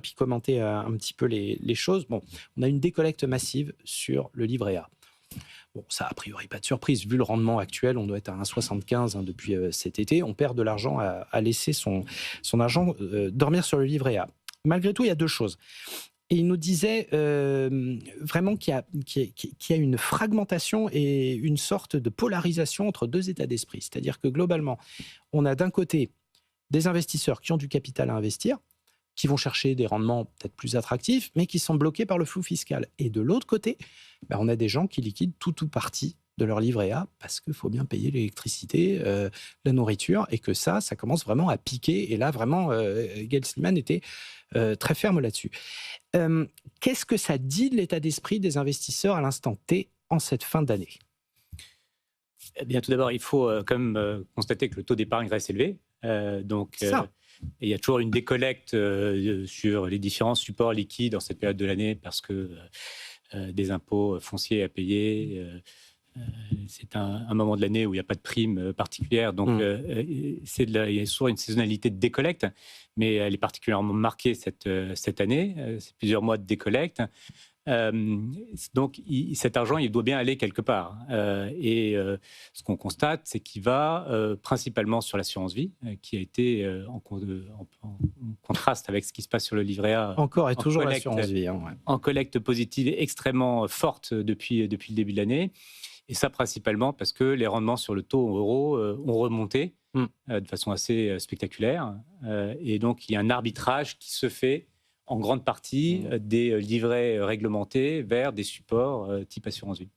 puis commenter un petit peu les choses. Bon, on a une décollecte massive sur le livret A. Bon, ça, a priori, pas de surprise. Vu le rendement actuel, on doit être à 1,75 depuis cet été. On perd de l'argent à laisser son argent dormir sur le livret A. Malgré tout, il y a deux choses. Et il nous disait vraiment qu'il y a une fragmentation et une sorte de polarisation entre deux états d'esprit. C'est-à-dire que globalement, on a d'un côté des investisseurs qui ont du capital à investir, qui vont chercher des rendements peut-être plus attractifs, mais qui sont bloqués par le flou fiscal. Et de l'autre côté, on a des gens qui liquident tout ou partie de leur livret A parce qu'il faut bien payer l'électricité, la nourriture, et que ça commence vraiment à piquer. Et là, vraiment, Gaël Slimane était très ferme là-dessus. Qu'est-ce que ça dit de l'état d'esprit des investisseurs à l'instant T en cette fin d'année ? Eh bien, tout d'abord, il faut quand même constater que le taux d'épargne reste élevé. Et il y a toujours une décollecte sur les différents supports liquides en cette période de l'année parce que des impôts fonciers à payer. C'est un moment de l'année où il n'y a pas de prime particulière. Donc, il y a souvent une saisonnalité de décollecte, mais elle est particulièrement marquée cette année. C'est plusieurs mois de décollecte. Donc, cet argent, il doit bien aller quelque part. Ce qu'on constate, c'est qu'il va principalement sur l'assurance vie, qui a été en contraste avec ce qui se passe sur le livret A. Encore et toujours l'assurance vie. En collecte positive extrêmement forte depuis le début de l'année. Et ça, principalement parce que les rendements sur le taux euro ont remonté de façon assez spectaculaire. Et donc, il y a un arbitrage qui se fait en grande partie des livrets réglementés vers des supports type assurance vie.